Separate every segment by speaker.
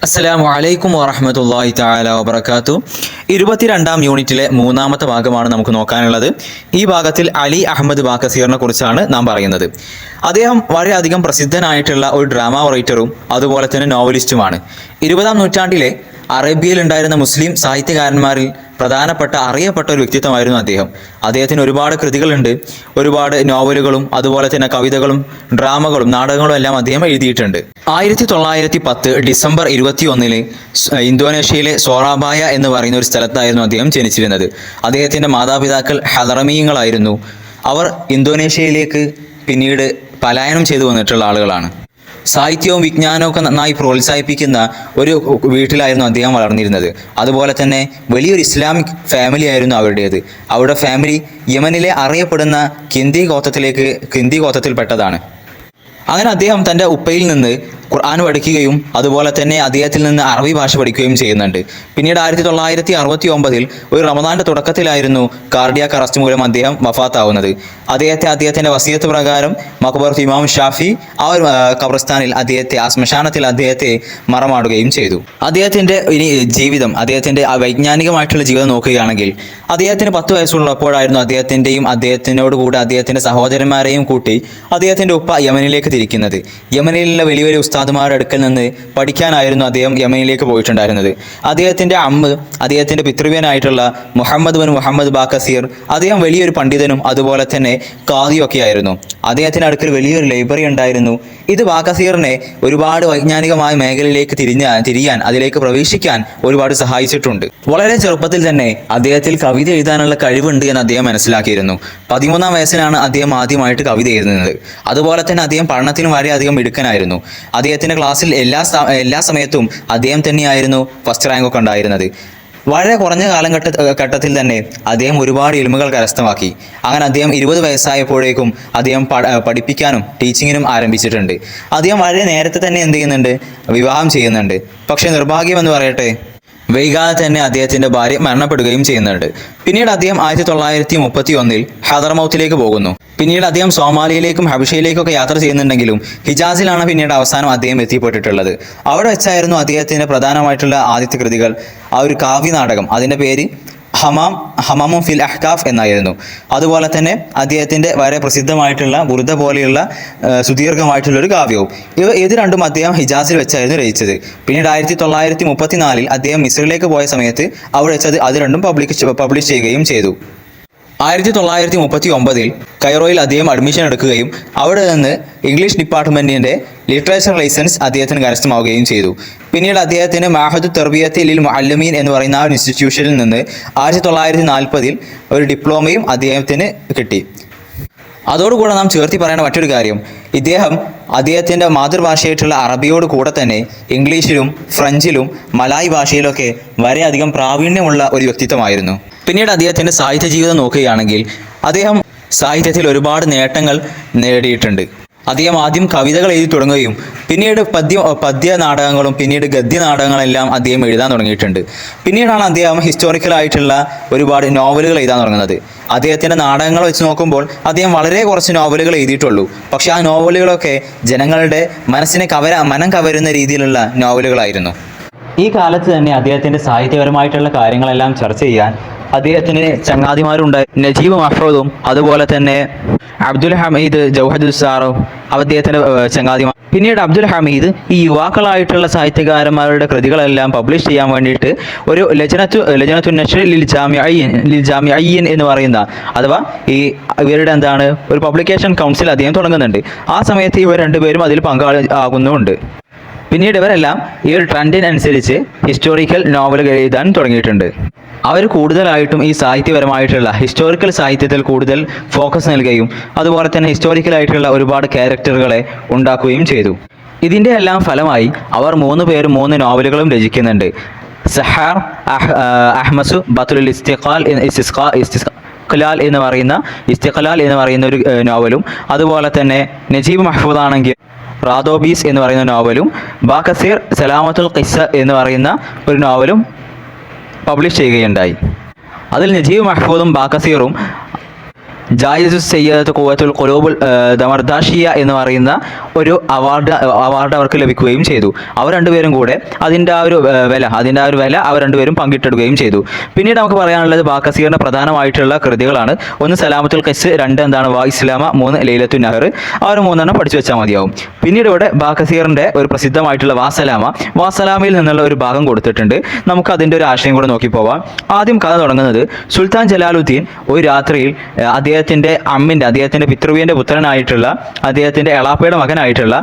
Speaker 1: അസ്സലാമു അലൈക്കും വറഹ്മത്തുള്ളാഹി തആല വബറകാത്തു. 22-ാം യൂണിറ്റിലെ മൂന്നാമത്തെ ഭാഗമാണ് നമുക്ക് നോക്കാനുള്ളത്. ഈ ഭാഗത്തിൽ അലി അഹമ്മദ് ബാക്കസീറിനെ കുറിച്ചാണ് നാം പറയുന്നത്. അദ്ദേഹം വളരെയധികം പ്രസിദ്ധനായിട്ടുള്ള ഒരു ഡ്രാമ റൈറ്ററും അതുപോലെ തന്നെ നോവലിസ്റ്റുമാണ്. 20-ാം നൂറ്റാണ്ടിലെ അറേബ്യയിൽ ഉണ്ടായിരുന്ന മുസ്ലിം സാഹിത്യകാരന്മാരിൽ പ്രധാനപ്പെട്ട അറിയപ്പെട്ട ഒരു വ്യക്തിത്വമായിരുന്നു അദ്ദേഹം. അദ്ദേഹത്തിന് ഒരുപാട് കൃതികളുണ്ട്, ഒരുപാട് നോവലുകളും അതുപോലെ തന്നെ കവിതകളും ഡ്രാമകളും നാടകങ്ങളും എല്ലാം അദ്ദേഹം എഴുതിയിട്ടുണ്ട്. 1910 ഡിസംബർ 21 ഇന്തോനേഷ്യയിലെ സോറാബായ എന്ന് പറയുന്ന ഒരു സ്ഥലത്തായിരുന്നു അദ്ദേഹം ജനിച്ചിരുന്നത്. അദ്ദേഹത്തിൻ്റെ മാതാപിതാക്കൾ ഹദറമീങ്ങളായിരുന്നു. അവർ ഇന്തോനേഷ്യയിലേക്ക് പിന്നീട് പലായനം ചെയ്തു വന്നിട്ടുള്ള ആളുകളാണ്. സാഹിത്യവും വിജ്ഞാനവും ഒക്കെ നന്നായി പ്രോത്സാഹിപ്പിക്കുന്ന ഒരു വീട്ടിലായിരുന്നു അദ്ദേഹം വളർന്നിരുന്നത്. അതുപോലെ തന്നെ വലിയൊരു ഇസ്ലാമിക് ഫാമിലി ആയിരുന്നു അവരുടേത്. അവരുടെ ഫാമിലി യമനിലെ അറിയപ്പെടുന്ന കിന്തി ഗോത്രത്തിൽപ്പെട്ടതാണ്. അങ്ങനെ അദ്ദേഹം തൻ്റെ ഉപ്പയിൽ നിന്ന് ഖുർആൻ പഠിക്കുകയും അതുപോലെ തന്നെ അദ്ദേഹത്തിൽ നിന്ന് അറബി ഭാഷ പഠിക്കുകയും ചെയ്യുന്നുണ്ട്. പിന്നീട് 1969 ഒരു റമദാന്റെ തുടക്കത്തിലായിരുന്നു കാർഡിയാക് അറസ്റ്റ് മൂലം അദ്ദേഹം വഫാത്താവുന്നത്. അദ്ദേഹത്തിൻ്റെ വസിയത്ത് പ്രകാരം മഖ്ബറത്ത് ഇമാം ഷാഫി ആ ഒരു ഖബർസ്ഥാനിൽ ആ ശ്മശാനത്തിൽ അദ്ദേഹത്തെ മറമാടുകയും ചെയ്തു. അദ്ദേഹത്തിൻ്റെ ജീവിതം, അദ്ദേഹത്തിൻ്റെ വൈജ്ഞാനികമായിട്ടുള്ള ജീവിതം നോക്കുകയാണെങ്കിൽ അദ്ദേഹത്തിന് 10 വയസ്സുള്ളപ്പോഴായിരുന്നു അദ്ദേഹത്തിനോട് കൂടെ അദ്ദേഹത്തിൻ്റെ സഹോദരന്മാരെയും കൂട്ടി അദ്ദേഹത്തിൻ്റെ ഉപ്പ യമനിലേക്ക് തിരിക്കുന്നത്. യമനിലുള്ള വലിയ വലിയ ഉസ്താദുമാരുടെ അടുക്കൽ നിന്ന് പഠിക്കാനായിരുന്നു അദ്ദേഹം യമനിലേക്ക് പോയിട്ടുണ്ടായിരുന്നത്. അദ്ദേഹത്തിൻ്റെ അദ്ദേഹത്തിൻ്റെ പിതൃവ്യനായിട്ടുള്ള മുഹമ്മദ് ബാക്കസീർ അദ്ദേഹം വലിയൊരു പണ്ഡിതനും അതുപോലെ തന്നെ ഖാദിയൊക്കെ ആയിരുന്നു. അദ്ദേഹത്തിൻ്റെ അടുക്കൽ വലിയൊരു ലൈബ്രറി ഉണ്ടായിരുന്നു. ഇത് ബാക്കസീറിനെ ഒരുപാട് വൈജ്ഞാനികമായ മേഖലയിലേക്ക് തിരിയാൻ അതിലേക്ക് പ്രവേശിക്കാൻ ഒരുപാട് സഹായിച്ചിട്ടുണ്ട്. വളരെ ചെറുപ്പത്തിൽ തന്നെ അദ്ദേഹത്തിൽ കവിത എഴുതാനുള്ള കഴിവുണ്ട് എന്ന് അദ്ദേഹം മനസ്സിലാക്കിയിരുന്നു. 13-ാം വയസ്സിലാണ് അദ്ദേഹം ആദ്യമായിട്ട് കവിത എഴുതുന്നത്. അതുപോലെ തന്നെ അദ്ദേഹം പഠനത്തിനും വളരെയധികം മിടുക്കനായിരുന്നു. അദ്ദേഹത്തിൻ്റെ ക്ലാസ്സിൽ എല്ലാ സമയത്തും അദ്ദേഹം തന്നെയായിരുന്നു ഫസ്റ്റ് റാങ്കൊക്കെ ഉണ്ടായിരുന്നത്. വളരെ കുറഞ്ഞ കാലഘട്ടത്തിൽ തന്നെ അദ്ദേഹം ഒരുപാട് ഇൽമുകൾ കരസ്ഥമാക്കി. അങ്ങനെ അദ്ദേഹം 20 വയസ്സായപ്പോഴേക്കും അദ്ദേഹം പഠിപ്പിക്കാനും ടീച്ചിങ്ങിനും ആരംഭിച്ചിട്ടുണ്ട്. അദ്ദേഹം വളരെ നേരത്തെ തന്നെ എന്ത് ചെയ്യുന്നുണ്ട്, വിവാഹം ചെയ്യുന്നുണ്ട്. പക്ഷേ നിർഭാഗ്യമെന്ന് പറയട്ടെ, വൈകാതെ തന്നെ അദ്ദേഹത്തിൻ്റെ ഭാര്യ മരണപ്പെടുകയും ചെയ്യുന്നുണ്ട്. പിന്നീട് അദ്ദേഹം 1931 ഹദർമൗത്തിലേക്ക് പോകുന്നു. പിന്നീട് അദ്ദേഹം സോമാലിയയിലേക്കും ഹബഷയിലേക്കൊക്കെ യാത്ര ചെയ്യുന്നുണ്ടെങ്കിലും ഹിജാസിലാണ് പിന്നീട് അവസാനം അദ്ദേഹം എത്തിപ്പെട്ടിട്ടുള്ളത്. അവിടെ വെച്ചായിരുന്നു അദ്ദേഹത്തിൻ്റെ പ്രധാനമായിട്ടുള്ള ആദ്യത്തെ കൃതികൾ ആ ഒരു കാവ്യനാടകം, അതിൻ്റെ പേര് ഹമാമും ഫിൽ അഹ്കാഫ് എന്നായിരുന്നു. അതുപോലെ തന്നെ അദ്ദേഹത്തിൻ്റെ വളരെ പ്രസിദ്ധമായിട്ടുള്ള ബുർദ പോലെയുള്ള സുദീർഘമായിട്ടുള്ളൊരു കാവ്യവും. ഇത് രണ്ടും അദ്ദേഹം ഹിജാസിൽ വെച്ചായിരുന്നു രചിച്ചത്. പിന്നീട് 1934 അദ്ദേഹം മിസ്രിലേക്ക് പോയ സമയത്ത് അവിടെ വെച്ചത് അത് രണ്ടും പബ്ലിഷ് ചെയ്യുകയും ചെയ്തു. 1939 കൈറോയിൽ അദ്ദേഹം അഡ്മിഷൻ എടുക്കുകയും അവിടെ നിന്ന് ഇംഗ്ലീഷ് ഡിപ്പാർട്ട്മെൻറ്റിൻ്റെ ലിറ്ററേച്ചർ ലൈസൻസ് അദ്ദേഹത്തിന് കരസ്ഥമാവുകയും ചെയ്തു. പിന്നീട് അദ്ദേഹത്തിന് മാഹദു തർബിയത്തി ലിൽ മുഅല്ലമീൻ എന്ന് പറയുന്ന ആ ഒരു ഇൻസ്റ്റിറ്റ്യൂഷനിൽ നിന്ന് 1940 ഒരു ഡിപ്ലോമയും അദ്ദേഹത്തിന് കിട്ടി. അതോടുകൂടെ നാം ചേർത്തി പറയേണ്ട മറ്റൊരു കാര്യം, അദ്ദേഹത്തിൻ്റെ മാതൃഭാഷയായിട്ടുള്ള അറബിയോട് കൂടെ തന്നെ ഇംഗ്ലീഷിലും ഫ്രഞ്ചിലും മലായി ഭാഷയിലൊക്കെ വളരെയധികം പ്രാവീണ്യമുള്ള ഒരു വ്യക്തിത്വമായിരുന്നു. പിന്നീട് അദ്ദേഹത്തിൻ്റെ സാഹിത്യ ജീവിതം നോക്കുകയാണെങ്കിൽ അദ്ദേഹം സാഹിത്യത്തിൽ ഒരുപാട് നേട്ടങ്ങൾ നേടിയിട്ടുണ്ട്. അദ്ദേഹം ആദ്യം കവിതകൾ എഴുതി തുടങ്ങുകയും പിന്നീട് പദ്യ നാടകങ്ങളും പിന്നീട് ഗദ്യ നാടകങ്ങളെല്ലാം അദ്ദേഹം എഴുതാൻ തുടങ്ങിയിട്ടുണ്ട്. പിന്നീടാണ് അദ്ദേഹം ഹിസ്റ്റോറിക്കലായിട്ടുള്ള ഒരുപാട് നോവലുകൾ എഴുതാൻ തുടങ്ങുന്നത്. അദ്ദേഹത്തിൻ്റെ നാടകങ്ങൾ വെച്ച് നോക്കുമ്പോൾ അദ്ദേഹം വളരെ കുറച്ച് നോവലുകൾ എഴുതിയിട്ടുള്ളൂ. പക്ഷേ ആ നോവലുകളൊക്കെ ജനങ്ങളുടെ മനം കവരുന്ന രീതിയിലുള്ള നോവലുകളായിരുന്നു. ഈ കാലത്ത് തന്നെ അദ്ദേഹത്തിൻ്റെ സാഹിത്യപരമായിട്ടുള്ള കാര്യങ്ങളെല്ലാം ചർച്ച ചെയ്യാൻ അദ്ദേഹത്തിന് ചങ്ങാതിമാരുണ്ടായി. നജീബ് മഹ്ഫൂദും അതുപോലെ തന്നെ അബ്ദുൽ ഹമീദ് ജൗഹദുസ്സാറും അദ്ദേഹത്തിൻ്റെ ചങ്ങാതിമാർ. പിന്നീട് അബ്ദുൽ ഹമീദ് ഈ യുവാക്കളായിട്ടുള്ള സാഹിത്യകാരന്മാരുടെ കൃതികളെല്ലാം പബ്ലിഷ് ചെയ്യാൻ വേണ്ടിയിട്ട് ഒരു ലജനത്തു നഷ്ർ ലിൽ ജാമിഅയ്യിൻ എന്ന് പറയുന്ന അഥവാ ഇവരുടെ ഒരു പബ്ലിക്കേഷൻ കൗൺസിൽ അദ്ദേഹം തുടങ്ങുന്നുണ്ട്. ആ സമയത്ത് ഇവർ രണ്ടുപേരും അതിൽ പങ്കാളിയാകുന്നുമുണ്ട്. പിന്നീട് ഇവരെല്ലാം ഈ ഒരു ട്രെൻഡിനനുസരിച്ച് ഹിസ്റ്റോറിക്കൽ നോവലുകൾ എഴുതാൻ തുടങ്ങിയിട്ടുണ്ട്. അവർ കൂടുതലായിട്ടും ഈ സാഹിത്യപരമായിട്ടുള്ള ഹിസ്റ്റോറിക്കൽ സാഹിത്യത്തിൽ കൂടുതൽ ഫോക്കസ് നൽകുകയും അതുപോലെ തന്നെ ഹിസ്റ്റോറിക്കലായിട്ടുള്ള ഒരുപാട് ക്യാരക്ടറുകളെ ഉണ്ടാക്കുകയും ചെയ്തു. ഇതിൻ്റെ എല്ലാം ഫലമായി അവർ 3 പേരും 3 നോവലുകളും രചിക്കുന്നുണ്ട്. സഹാർ അഹ്മസു ബത്തുൽ ഇസ്തിഖ്ലാൽ എന്ന് പറയുന്ന ഒരു നോവലും അതുപോലെ തന്നെ നജീബ് മഹ്ഫൂദ് ആണെങ്കിൽ റാദോബീസ് എന്ന് പറയുന്ന നോവലും ബാക്കസീർ സലാമത്തുൽ ഖിസ്സ എന്ന് പറയുന്ന ഒരു നോവലും പബ്ലിഷ് ചെയ്യുകയുണ്ടായി. അതിൽ നജീബ് മഹ്ഫൂദും ബാക്കസീറും ജായിസു സയ്യദത്ത് ഖുവ്വത്തുൽ ഖുലൂബുൽ ദമർദാഷിയ എന്ന് പറയുന്ന ഒരു അവാർഡ് അവർക്ക് ലഭിക്കുകയും ചെയ്തു. അവർ രണ്ടുപേരും കൂടെ അതിൻ്റെ ആ ഒരു വില അവർ രണ്ടുപേരും പങ്കിട്ടെടുക്കുകയും ചെയ്തു. പിന്നീട് നമുക്ക് പറയാനുള്ളത് ബാക്കസീറിന്റെ പ്രധാനമായിട്ടുള്ള കൃതികളാണ്. ഒന്ന് സലാമത്തുൽ ഖസ്, രണ്ട് എന്താണ് വാ ഇസ്ലാമ, മൂന്ന് ലൈലത്തുൻ നഹർ. ആ ഒരു മൂന്നെണ്ണം പഠിച്ചു വെച്ചാൽ മതിയാവും. പിന്നീട് ഇവിടെ ബാക്കസീറിന്റെ ഒരു പ്രസിദ്ധമായിട്ടുള്ള വാസലാമയിൽ നിന്നുള്ള ഒരു ഭാഗം കൊടുത്തിട്ടുണ്ട്. നമുക്ക് അതിൻ്റെ ഒരു ആശയം കൂടെ നോക്കി പോവാം. ആദ്യം കഥ തുടങ്ങുന്നത് സുൽത്താൻ ജലാലുദ്ദീൻ ഒരു രാത്രിയിൽ അദ്ദേഹത്തിന്റെ പിതൃവ്യന്റെ പുത്രനായിട്ടുള്ള അദ്ദേഹത്തിന്റെ എളാപ്പയുടെ മകനായിട്ടുള്ള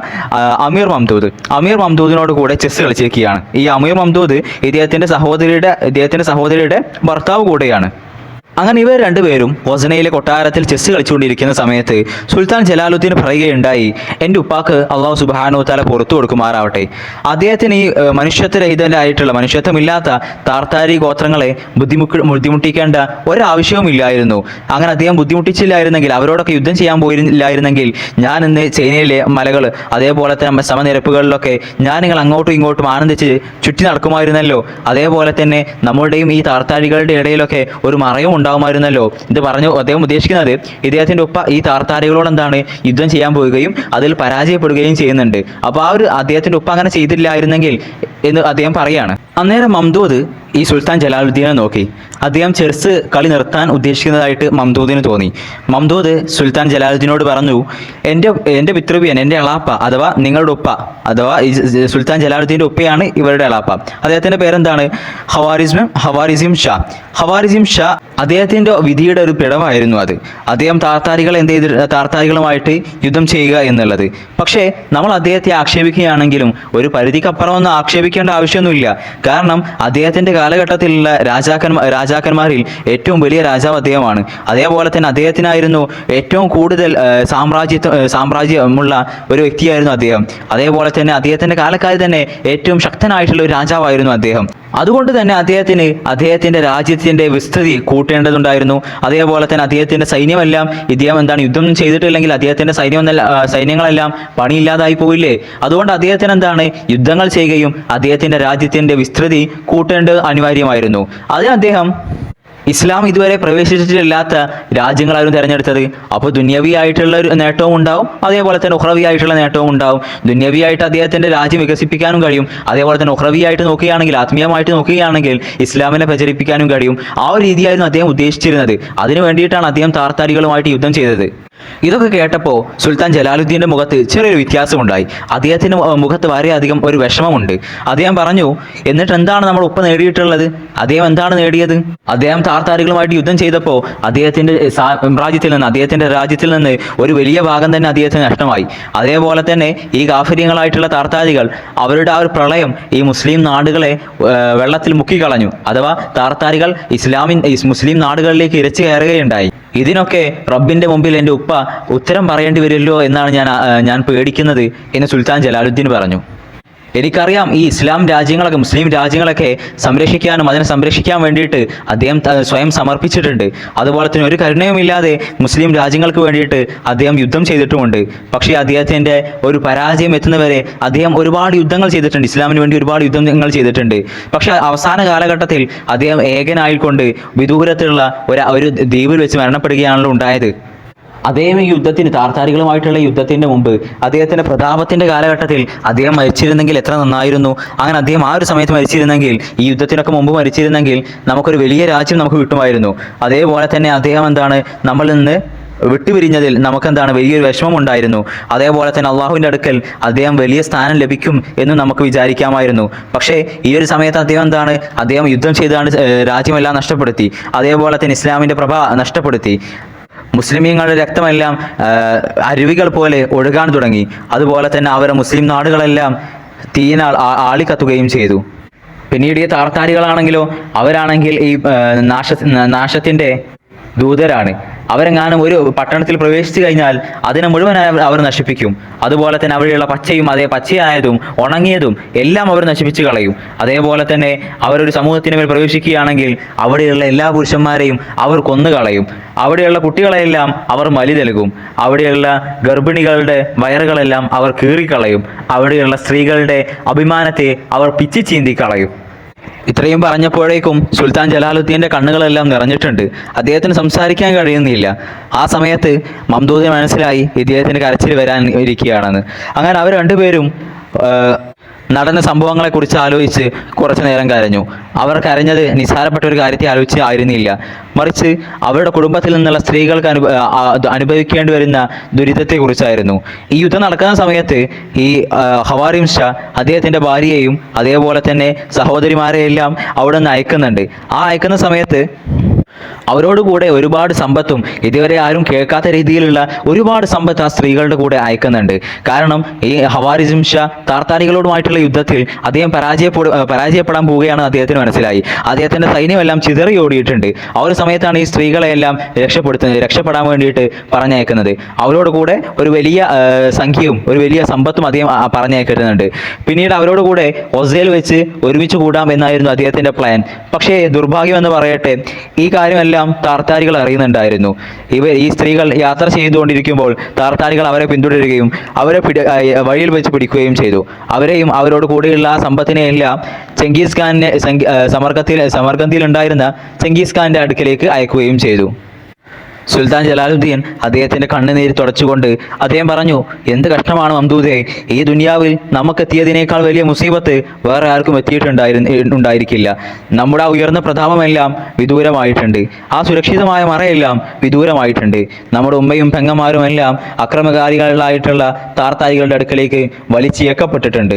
Speaker 1: അമീർ മംദൂദിനോട് കൂടെ ചെസ് കളിച്ചിരിക്കുകയാണ്. ഈ അമീർ മംദൂദ് ഇദ്ദേഹത്തിന്റെ സഹോദരിയുടെ ഭർത്താവ് കൂടെയാണ്. അങ്ങനെ ഇവർ രണ്ടുപേരും ഹൊസനയിലെ കൊട്ടാരത്തിൽ ചെസ് കളിച്ചുകൊണ്ടിരിക്കുന്ന സമയത്ത് സുൽത്താൻ ജലാലുദ്ദീൻ പറയുകയുണ്ടായി, എൻ്റെ ഉപ്പാക്ക് അള്ളാഹു സുബ്ഹാനഹു വ തആല പുറത്തു കൊടുക്കുമാറാവട്ടെ. അദ്ദേഹത്തിന് ഈ മനുഷ്യത്വമില്ലാത്ത താർത്താരി ഗോത്രങ്ങളെ ബുദ്ധിമുട്ടിക്കേണ്ട ഒരാവശ്യവുമില്ലായിരുന്നു. അങ്ങനെ അദ്ദേഹം ബുദ്ധിമുട്ടിച്ചില്ലായിരുന്നെങ്കിൽ, അവരോടൊക്കെ യുദ്ധം ചെയ്യാൻ പോയില്ലായിരുന്നെങ്കിൽ, ഞാൻ ഇന്ന് ചൈനയിലെ മലകൾ അതേപോലെ തന്നെ സമനിരപ്പുകളിലൊക്കെ ഞാൻ നിങ്ങൾ അങ്ങോട്ടും ഇങ്ങോട്ടും ആനന്ദിച്ച് ചുറ്റി നടക്കുമായിരുന്നല്ലോ. അതേപോലെ തന്നെ നമ്മുടെയും ഈ താർത്താരികളുടെ ഇടയിലൊക്കെ ഒരു മറയും ഉണ്ടാകുമായിരുന്നല്ലോ. ഇത് പറഞ്ഞു അദ്ദേഹം ഉദ്ദേശിക്കുന്നത് ഇദ്ദേഹത്തിന്റെ ഉപ്പ ഈ താർത്താരികളോട് എന്താണ് യുദ്ധം ചെയ്യാൻ പോവുകയും അതിൽ പരാജയപ്പെടുകയും ചെയ്യുന്നുണ്ട്. അപ്പോൾ അദ്ദേഹത്തിന്റെ ഉപ്പ അങ്ങനെ ചെയ്തില്ലായിരുന്നെങ്കിൽ എന്ന് അദ്ദേഹം പറയാണ്. അന്നേരം മംദൂദ് ഈ സുൽത്താൻ ജലാലുദ്ദീനെ നോക്കി. അദ്ദേഹം ചെസ് കളി നിർത്താൻ ഉദ്ദേശിക്കുന്നതായിട്ട് മംദൂദിന് തോന്നി. മംദൂദ് സുൽത്താൻ ജലാലുദ്ദീനോട് പറഞ്ഞു, എൻ്റെ പിതൃവ്യൻ, എൻ്റെ എളാപ്പ അഥവാ നിങ്ങളുടെ ഉപ്പ അഥവാ സുൽത്താൻ ജലാലുദ്ദീൻ്റെ ഉപ്പയാണ് ഇവരുടെ എളാപ്പ. അദ്ദേഹത്തിൻ്റെ പേരെന്താണ്? ഹവാരിസിം ഷാ. അദ്ദേഹത്തിൻ്റെ വിധിയുടെ ഒരു പിഴവായിരുന്നു അത്. അദ്ദേഹം താർത്താരികളുമായിട്ട് യുദ്ധം ചെയ്യുക എന്നുള്ളത്. പക്ഷേ നമ്മൾ അദ്ദേഹത്തെ ആക്ഷേപിക്കുകയാണെങ്കിലും ഒരു പരിധിക്കപ്പുറമൊന്നും ആക്ഷേപിക്കേണ്ട ആവശ്യമൊന്നുമില്ല. കാരണം അദ്ദേഹത്തിൻ്റെ കാലഘട്ടത്തിലുള്ള രാജാക്കന്മാരിൽ ഏറ്റവും വലിയ രാജാവ് അദ്ദേഹമാണ്. അതേപോലെ തന്നെ അദ്ദേഹത്തിനായിരുന്നു ഏറ്റവും കൂടുതൽ സാമ്രാജ്യമുള്ള ഒരു വ്യക്തിയായിരുന്നു അദ്ദേഹം. അതേപോലെ തന്നെ അദ്ദേഹത്തിൻ്റെ കാലക്കാരിൽ തന്നെ ഏറ്റവും ശക്തനായിട്ടുള്ള ഒരു രാജാവായിരുന്നു അദ്ദേഹം. അതുകൊണ്ട് തന്നെ അദ്ദേഹത്തിന്റെ രാജ്യത്തിന്റെ വിസ്തൃതി കൂട്ടേണ്ടതുണ്ടായിരുന്നു. അതേപോലെ തന്നെ അദ്ദേഹത്തിന്റെ സൈന്യമെല്ലാം ഇദ്ദേഹം യുദ്ധം ചെയ്തിട്ടില്ലെങ്കിൽ അദ്ദേഹത്തിന്റെ സൈന്യങ്ങളെല്ലാം പണിയില്ലാതായി പോയില്ലേ. അതുകൊണ്ട് അദ്ദേഹത്തിന് യുദ്ധങ്ങൾ ചെയ്യുകയും അദ്ദേഹത്തിന്റെ രാജ്യത്തിന്റെ വിസ്തൃതി കൂട്ടേണ്ടത് അനിവാര്യമായിരുന്നു. അതിന് അദ്ദേഹം ഇസ്ലാം ഇതുവരെ പ്രവേശിച്ചിട്ടില്ലാത്ത രാജ്യങ്ങളായിരുന്നു തിരഞ്ഞെടുത്തത്. അപ്പോൾ ദുന്യവിയായിട്ടുള്ള ഒരു നേട്ടവും ഉണ്ടാവും, അതേപോലെ തന്നെ ഉഖ്റവിയായിട്ടുള്ള നേട്ടവും ഉണ്ടാവും. ദുന്യവിയായിട്ട് അദ്ദേഹത്തിന്റെ രാജ്യം വികസിപ്പിക്കാനും കഴിയും, അതേപോലെ തന്നെ ഉഖ്റവിയായിട്ട് നോക്കുകയാണെങ്കിൽ, ആത്മീയമായിട്ട് നോക്കുകയാണെങ്കിൽ ഇസ്ലാമിനെ പ്രചരിപ്പിക്കാനും കഴിയും. ആ ഒരു രീതിയായിരുന്നു അദ്ദേഹം ഉദ്ദേശിച്ചിരുന്നത്. അതിനു വേണ്ടിയിട്ടാണ് അദ്ദേഹം താർത്താരികളുമായിട്ട് യുദ്ധം ചെയ്തത്. ഇതൊക്കെ കേട്ടപ്പോൾ സുൽത്താൻ ജലാലുദ്ദീന്റെ മുഖത്ത് ചെറിയൊരു വ്യത്യാസമുണ്ടായി. അദ്ദേഹത്തിന്റെ മുഖത്ത് വളരെയധികം ഒരു വിഷമമുണ്ട്. അദ്ദേഹം പറഞ്ഞു, എന്നിട്ട് എന്താണ് നമ്മൾ ഉപ്പ നേടിയിട്ടുള്ളത്? അദ്ദേഹം എന്താണ് നേടിയത്? അദ്ദേഹം താർത്താരികളുമായിട്ട് യുദ്ധം ചെയ്തപ്പോൾ അദ്ദേഹത്തിന്റെ രാജ്യത്തിൽ നിന്ന് ഒരു വലിയ ഭാഗം തന്നെ അദ്ദേഹത്തിന് നഷ്ടമായി. അതേപോലെ തന്നെ ഈ ഗാഫര്യങ്ങളായിട്ടുള്ള താർത്താരികൾ അവരുടെ ആ ഒരു പ്രളയം ഈ മുസ്ലിം നാടുകളെ വെള്ളത്തിൽ മുക്കിക്കളഞ്ഞു. അഥവാ താർത്താരികൾ മുസ്ലിം നാടുകളിലേക്ക് ഇരച്ചു കയറുകയുണ്ടായി. ഇതിനൊക്കെ റബ്ബിന്റെ മുമ്പിൽ എൻ്റെ ഉപ്പ ഉത്തരം പറയേണ്ടി വരുമല്ലോ എന്നാണ് ഞാൻ പേടിക്കുന്നത് എന്ന് സുൽത്താൻ ജലാലുദ്ദീൻ പറഞ്ഞു. എനിക്കറിയാം ഈ മുസ്ലിം രാജ്യങ്ങളൊക്കെ സംരക്ഷിക്കാനും അതിനെ സംരക്ഷിക്കാൻ വേണ്ടിയിട്ട് അദ്ദേഹം സ്വയം സമർപ്പിച്ചിട്ടുണ്ട്. അതുപോലെ തന്നെ ഒരു കരുണയുമില്ലാതെ മുസ്ലിം രാജ്യങ്ങൾക്ക് വേണ്ടിയിട്ട് അദ്ദേഹം യുദ്ധം ചെയ്തിട്ടുമുണ്ട്. പക്ഷേ അദ്ദേഹത്തിൻ്റെ ഒരു പരാജയം എത്തുന്നവരെ അദ്ദേഹം ഒരുപാട് യുദ്ധങ്ങൾ ചെയ്തിട്ടുണ്ട്, ഇസ്ലാമിന് വേണ്ടി ഒരുപാട് യുദ്ധങ്ങൾ ചെയ്തിട്ടുണ്ട്. പക്ഷേ അവസാന കാലഘട്ടത്തിൽ അദ്ദേഹം ഏകനായിക്കൊണ്ട് വിദൂരത്തിലുള്ള ഒരു ദ്വീപിൽ വെച്ച് മരണപ്പെടുകയാണല്ലോ ഉണ്ടായത്. അദ്ദേഹം ഈ താർത്താരികളുമായിട്ടുള്ള യുദ്ധത്തിന്റെ മുമ്പ് അദ്ദേഹത്തിന്റെ പ്രതാപത്തിന്റെ കാലഘട്ടത്തിൽ അദ്ദേഹം മരിച്ചിരുന്നെങ്കിൽ എത്ര നന്നായിരുന്നു. അങ്ങനെ അദ്ദേഹം ആ ഒരു സമയത്ത് മരിച്ചിരുന്നെങ്കിൽ, ഈ യുദ്ധത്തിനൊക്കെ മുമ്പ് മരിച്ചിരുന്നെങ്കിൽ നമുക്കൊരു വലിയ രാജ്യം നമുക്ക് കിട്ടുമായിരുന്നു. അതേപോലെ തന്നെ അദ്ദേഹം നമ്മളിൽ നിന്ന് വിട്ടുപിരിഞ്ഞതിൽ വലിയൊരു വിഷമം ഉണ്ടായിരുന്നു. അതേപോലെ തന്നെ അള്ളാഹുവിൻ്റെ അടുക്കൽ അദ്ദേഹം വലിയ സ്ഥാനം ലഭിക്കും എന്ന് നമുക്ക് വിചാരിക്കാമായിരുന്നു. പക്ഷേ ഈ ഒരു സമയത്ത് അദ്ദേഹം യുദ്ധം ചെയ്താണ് രാജ്യമെല്ലാം നഷ്ടപ്പെടുത്തി. അതേപോലെ തന്നെ ഇസ്ലാമിൻ്റെ പ്രഭ നഷ്ടപ്പെടുത്തി. മുസ്ലിമീങ്ങളുടെ രക്തമെല്ലാം അരുവികൾ പോലെ ഒഴുകാൻ തുടങ്ങി. അതുപോലെ തന്നെ അവരുടെ മുസ്ലിം നാടുകളെല്ലാം തീയിനാൽ ആളിക്കത്തുകയും ചെയ്തു. പിന്നീട് ഈ താർത്താരികളാണെങ്കിലോ അവരാണെങ്കിൽ ഈ നാശത്തിൻ്റെ ദൂതരാണ്. അവരെങ്ങാനും ഒരു പട്ടണത്തിൽ പ്രവേശിച്ചു കഴിഞ്ഞാൽ അതിനെ മുഴുവൻ അവർ നശിപ്പിക്കും. അതുപോലെ തന്നെ അവിടെയുള്ള പച്ചയായതും ഉണങ്ങിയതും എല്ലാം അവർ നശിപ്പിച്ചു കളയും. അതേപോലെ തന്നെ അവരൊരു സമൂഹത്തിന് മേൽ പ്രവേശിക്കുകയാണെങ്കിൽ അവിടെയുള്ള എല്ലാ പുരുഷന്മാരെയും അവർ കൊന്നുകളയും. അവിടെയുള്ള കുട്ടികളെല്ലാം അവർ ബലി നൽകും. അവിടെയുള്ള ഗർഭിണികളുടെ വയറുകളെല്ലാം അവർ കീറിക്കളയും. അവിടെയുള്ള സ്ത്രീകളുടെ അഭിമാനത്തെ അവർ പിച്ചി ചീന്തിക്കളയും. ഇത്രയും പറഞ്ഞപ്പോഴേക്കും സുൽത്താൻ ജലാലുദ്ദീൻ്റെ കണ്ണുകളെല്ലാം നിറഞ്ഞിട്ടുണ്ട്. അദ്ദേഹത്തിന് സംസാരിക്കാൻ കഴിയുന്നില്ല. ആ സമയത്ത് മംദൂദിന് മനസ്സിലായി ഇദ്ദേഹത്തിന് കരച്ചിൽ വരാൻ ഇരിക്കുകയാണെന്ന്. അങ്ങനെ അവർ രണ്ടുപേരും നടന്ന സംഭവങ്ങളെക്കുറിച്ച് ആലോചിച്ച് കുറച്ചു നേരം കരഞ്ഞു. അവർ കരഞ്ഞത് നിസ്സാരപ്പെട്ട ഒരു കാര്യത്തെ ആലോചിച്ച് ആയിരുന്നില്ല, മറിച്ച് അവരുടെ കുടുംബത്തിൽ നിന്നുള്ള സ്ത്രീകൾക്ക് അനുഭവിക്കേണ്ടി വരുന്ന ദുരിതത്തെക്കുറിച്ചായിരുന്നു. ഈ യുദ്ധം നടക്കുന്ന സമയത്ത് ഈ ഹവാരിം ഷാ അദ്ദേഹത്തിൻ്റെ ഭാര്യയെയും അതേപോലെ തന്നെ സഹോദരിമാരെയെല്ലാം അവിടെ നിന്ന് അയക്കുന്നുണ്ട്. ആ അയക്കുന്ന സമയത്ത് അവരോടുകൂടെ ഒരുപാട് സമ്പത്തും ഇതുവരെ ആരും കേൾക്കാത്ത രീതിയിലുള്ള ഒരുപാട് സമ്പത്ത് ആ സ്ത്രീകളുടെ കൂടെ അയക്കുന്നുണ്ട്. കാരണം ഈ ഹവാരിസിം ഷാ താർത്താരികളോടുമായിട്ടുള്ള യുദ്ധത്തിൽ അദ്ദേഹം പരാജയപ്പെടാൻ പോവുകയാണ് അദ്ദേഹത്തിന് മനസ്സിലായി. അദ്ദേഹത്തിൻ്റെ സൈന്യമെല്ലാം ചിതറി ഓടിയിട്ടുണ്ട്. ആ ഒരു സമയത്താണ് ഈ സ്ത്രീകളെല്ലാം രക്ഷപ്പെടാൻ വേണ്ടിയിട്ട് പറഞ്ഞയക്കുന്നത്. അവരോട് കൂടെ ഒരു വലിയ സംഖ്യയും ഒരു വലിയ സമ്പത്തും അദ്ദേഹം പറഞ്ഞയക്കുന്നുണ്ട്. പിന്നീട് അവരോട് കൂടെ ഒസേൽ വെച്ച് ഒരുമിച്ച് കൂടാം എന്നായിരുന്നു അദ്ദേഹത്തിൻ്റെ പ്ലാൻ. പക്ഷേ ദുർഭാഗ്യം എന്ന് പറയട്ടെ, ഈ കാര്യമെല്ലാം താർത്താരികൾ അറിയുന്നുണ്ടായിരുന്നു. ഈ സ്ത്രീകൾ യാത്ര ചെയ്തുകൊണ്ടിരിക്കുമ്പോൾ താർത്താരികൾ അവരെ പിന്തുടരുകയും അവരെ വഴിയിൽ വെച്ച് പിടിക്കുകയും ചെയ്തു. അവരെയും അവരോട് കൂടെയുള്ള ആ സമ്പത്തിനെയെല്ലാം ചെങ്കിസ് ഖാനെ സമർഖന്ദിൽ ഉണ്ടായിരുന്ന ചെങ്കിസ് ഖാന്റെ അടുക്കലേക്ക് അയക്കുകയും ചെയ്തു. സുൽത്താൻ ജലാലുദ്ദീൻ അദ്ദേഹത്തിൻ്റെ കണ്ണുനീര് തുടച്ചുകൊണ്ട് അദ്ദേഹം പറഞ്ഞു, എന്ത് കഷ്ടമാണ് മംദൂദേ, ഈ ദുനിയാവിൽ നമുക്കെത്തിയതിനേക്കാൾ വലിയ മുസീബത്ത് വേറെ ആർക്കും ഉണ്ടായിരിക്കില്ല. നമ്മുടെ ആ ഉയർന്ന പ്രതാപമെല്ലാം വിദൂരമായിട്ടുണ്ട്. ആ സുരക്ഷിതമായ മറയെല്ലാം വിദൂരമായിട്ടുണ്ട്. നമ്മുടെ ഉമ്മയും പെങ്ങന്മാരും എല്ലാം അക്രമകാരികളായിട്ടുള്ള താർത്താരികളുടെ അടുക്കലേക്ക് വലിച്ചിഴക്കപ്പെട്ടിട്ടുണ്ട്.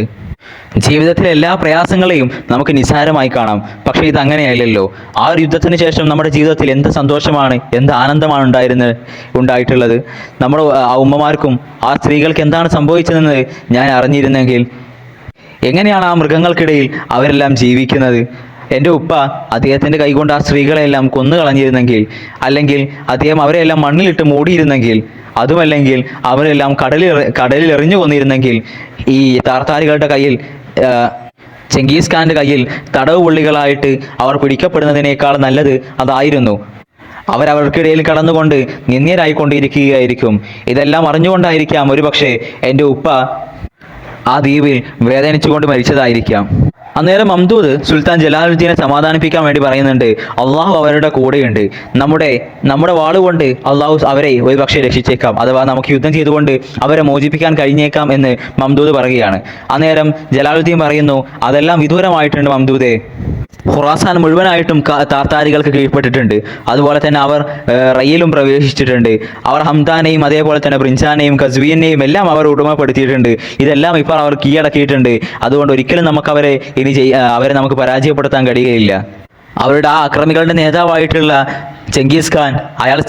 Speaker 1: ജീവിതത്തിലെ എല്ലാ പ്രയാസങ്ങളെയും നമുക്ക് നിസ്സാരമായി കാണാം. പക്ഷേ ഇതങ്ങനെയല്ലല്ലോ. ആ ഒരു യുദ്ധത്തിന് ശേഷം നമ്മുടെ ജീവിതത്തിൽ എന്ത് സന്തോഷമാണ്, എന്ത് ആനന്ദമാണ് ഉണ്ടായിട്ടുള്ളത്. നമ്മുടെ ആ ഉമ്മമാർക്കും ആ സ്ത്രീകൾക്ക് എന്താണ് സംഭവിച്ചതെന്ന് ഞാൻ അറിഞ്ഞിരുന്നെങ്കിൽ എങ്ങനെയാണ് ആ മൃഗങ്ങൾക്കിടയിൽ അവരെല്ലാം ജീവിക്കുന്നത്. എൻ്റെ ഉപ്പ അദ്ദേഹത്തിൻ്റെ കൈകൊണ്ട് ആ സ്ത്രീകളെല്ലാം കൊന്നു കളഞ്ഞിരുന്നെങ്കിൽ, അല്ലെങ്കിൽ അദ്ദേഹം അവരെല്ലാം മണ്ണിലിട്ട് മൂടിയിരുന്നെങ്കിൽ, അതുമല്ലെങ്കിൽ അവരെല്ലാം കടലിൽ എറിഞ്ഞു കൊന്നിരുന്നെങ്കിൽ, ഈ താർത്താരികളുടെ കയ്യിൽ ചെങ്കീസ് ഖാന്റെ കയ്യിൽ തടവ് പുള്ളികളായിട്ട് അവർ പിടിക്കപ്പെടുന്നതിനേക്കാൾ നല്ലത് അതായിരുന്നു. അവർക്കിടയിൽ കടന്നുകൊണ്ട് നിന്ദ്യരായിക്കൊണ്ടിരിക്കുകയായിരിക്കും. ഇതെല്ലാം അറിഞ്ഞുകൊണ്ടായിരിക്കാം ഒരുപക്ഷെ എൻ്റെ ഉപ്പ ആ ദ്വീപിൽ വേദനിച്ചുകൊണ്ട് മരിച്ചതായിരിക്കാം. അന്നേരം മംദൂദ് സുൽത്താൻ ജലാലുദ്ദീനെ സമാധാനിപ്പിക്കാൻ വേണ്ടി പറയുന്നുണ്ട്, അള്ളാഹു അവരുടെ കൂടെയുണ്ട്. നമ്മുടെ വാളുകൊണ്ട് അള്ളാഹു അവരെ ഒരുപക്ഷെ രക്ഷിച്ചേക്കാം, അഥവാ നമുക്ക് യുദ്ധം ചെയ്തുകൊണ്ട് അവരെ മോചിപ്പിക്കാൻ കഴിഞ്ഞേക്കാം എന്ന് മംദൂദ് പറയുകയാണ്. അന്നേരം ജലാലുദ്ദീൻ പറയുന്നു, അതെല്ലാം വിദൂരമായിട്ടുണ്ട് മംദൂദേ. ഖുറാസാൻ മുഴുവനായിട്ടും താർത്താരികൾക്ക് കീഴ്പ്പെട്ടിട്ടുണ്ട്. അതുപോലെ തന്നെ അവർ റയ്യിലും പ്രവേശിച്ചിട്ടുണ്ട്. അവർ ഹംദാനെയും അതേപോലെ തന്നെ ബ്രിഞ്ചാനെയും ഖസ്വീനെയും എല്ലാം അവർ ഉടമപ്പെടുത്തിയിട്ടുണ്ട്. ഇതെല്ലാം ഇപ്പോൾ അവർ കീഴടക്കിയിട്ടുണ്ട്. അതുകൊണ്ട് ഒരിക്കലും അവരെ നമുക്ക് പരാജയപ്പെടുത്താൻ കഴിയുകയില്ല. അവരുടെ ആ അക്രമികളുടെ നേതാവായിട്ടുള്ള ചെങ്കീസ് ഖാൻ അയാൾ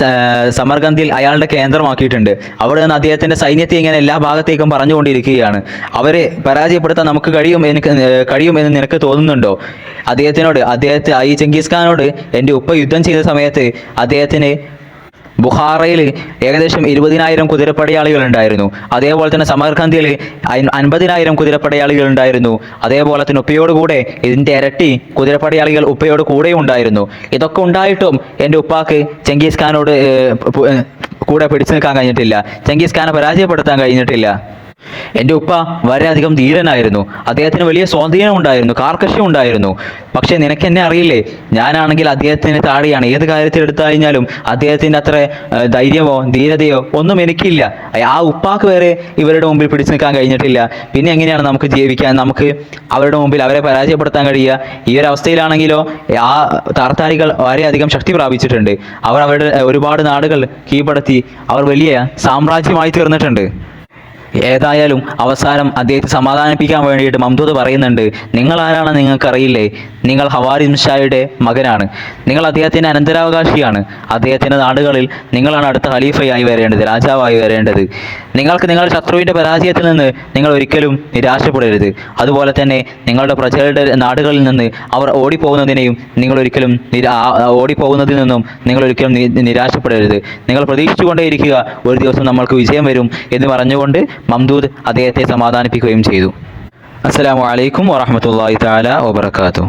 Speaker 1: സമർഖന്ദിൽ അയാളുടെ കേന്ദ്രമാക്കിയിട്ടുണ്ട്. അവിടെ നിന്ന് അദ്ദേഹത്തിൻ്റെ സൈന്യത്തെ ഇങ്ങനെ എല്ലാ ഭാഗത്തേക്കും പറഞ്ഞുകൊണ്ടിരിക്കുകയാണ്. അവരെ പരാജയപ്പെടുത്താൻ നമുക്ക് കഴിയുമെന്ന് നിനക്ക് തോന്നുന്നുണ്ടോ? ഈ ചെങ്കീസ് ഖാനോട് എൻ്റെ ഉപ്പ യുദ്ധം ചെയ്ത സമയത്ത് അദ്ദേഹത്തിന് ബുഹാറയിൽ ഏകദേശം 20,000 കുതിരപ്പടയാളികൾ ഉണ്ടായിരുന്നു. അതേപോലെ തന്നെ സമർഖന്ദിൽ 50,000 കുതിരപ്പടയാളികൾ ഉണ്ടായിരുന്നു. അതേപോലെ തന്നെ ഉപ്പയോടുകൂടെ ഇതിൻ്റെ ഇരട്ടി കുതിരപ്പടയാളികൾ ഉപ്പയോട് കൂടെയും ഉണ്ടായിരുന്നു. ഇതൊക്കെ ഉണ്ടായിട്ടും എൻ്റെ ഉപ്പാക്ക് ചെങ്കീസ് ഖാനോട് കൂടെ പിടിച്ചു നിൽക്കാൻ കഴിഞ്ഞിട്ടില്ല. ചെങ്കീസ് ഖാനെ പരാജയപ്പെടുത്താൻ കഴിഞ്ഞിട്ടില്ല. എൻ്റെ ഉപ്പ വളരെയധികം ധീരനായിരുന്നു. അദ്ദേഹത്തിന് വലിയ സ്വാധീനം ഉണ്ടായിരുന്നു, കാർക്കശ്യം ഉണ്ടായിരുന്നു. പക്ഷേ നിനക്ക് എന്നെ അറിയില്ലേ, ഞാനാണെങ്കിൽ അദ്ദേഹത്തിന് താഴെയാണ്. ഏത് കാര്യത്തിൽ എടുത്തു കഴിഞ്ഞാലും അദ്ദേഹത്തിൻ്റെ അത്ര ധൈര്യമോ ധീരതയോ ഒന്നും എനിക്കില്ല. ആ ഉപ്പാക്ക് വരെ ഇവരുടെ മുമ്പിൽ പിടിച്ചു നിൽക്കാൻ കഴിഞ്ഞിട്ടില്ല. പിന്നെ എങ്ങനെയാണ് നമുക്ക് ജീവിക്കാൻ, നമുക്ക് അവരുടെ മുമ്പിൽ അവരെ പരാജയപ്പെടുത്താൻ കഴിയുക? ഈ ഒരു അവസ്ഥയിലാണെങ്കിലോ ആ താർത്താരികൾ വളരെയധികം ശക്തി പ്രാപിച്ചിട്ടുണ്ട്. അവർ അവരുടെ ഒരുപാട് നാടുകൾ കീഴ്പ്പെടുത്തി അവർ വലിയ സാമ്രാജ്യമായി തീർന്നിട്ടുണ്ട്. ഏതായാലും അവസാനം അദ്ദേഹത്തെ സമാധാനിപ്പിക്കാൻ വേണ്ടിയിട്ട് മംദൂദ് പറയുന്നുണ്ട്, നിങ്ങൾ ആരാണെന്ന് നിങ്ങൾക്കറിയില്ലേ? നിങ്ങൾ ഹവാരിം ഷായുടെ മകനാണ്. നിങ്ങൾ അദ്ദേഹത്തിൻ്റെ അനന്തരാവകാശിയാണ്. അദ്ദേഹത്തിൻ്റെ നാടുകളിൽ നിങ്ങളാണ് അടുത്ത ഖലീഫയായി വരേണ്ടത്, രാജാവായി വരേണ്ടത്. നിങ്ങൾക്ക് നിങ്ങളുടെ ശത്രുവിൻ്റെ പരാജയത്തിൽ നിന്ന് നിങ്ങൾ ഒരിക്കലും നിരാശപ്പെടരുത്. അതുപോലെ തന്നെ നിങ്ങളുടെ പ്രജകളുടെ നാടുകളിൽ നിന്ന് അവർ ഓടിപ്പോകുന്നതിൽ നിന്നും നിങ്ങൾ ഒരിക്കലും നിരാശപ്പെടരുത്. നിങ്ങൾ പ്രതീക്ഷിച്ചുകൊണ്ടേയിരിക്കുക, ഒരു ദിവസം നമ്മൾക്ക് വിജയം വരും എന്ന് പറഞ്ഞുകൊണ്ട് മംദൂദ് അദ്ദേഹത്തെ സമാധാനിപ്പിക്കുകയും ചെയ്തു. അസ്സലാമു അലൈക്കും വറഹ്മത്തുള്ളാഹി തആല വബറകാതുഹു.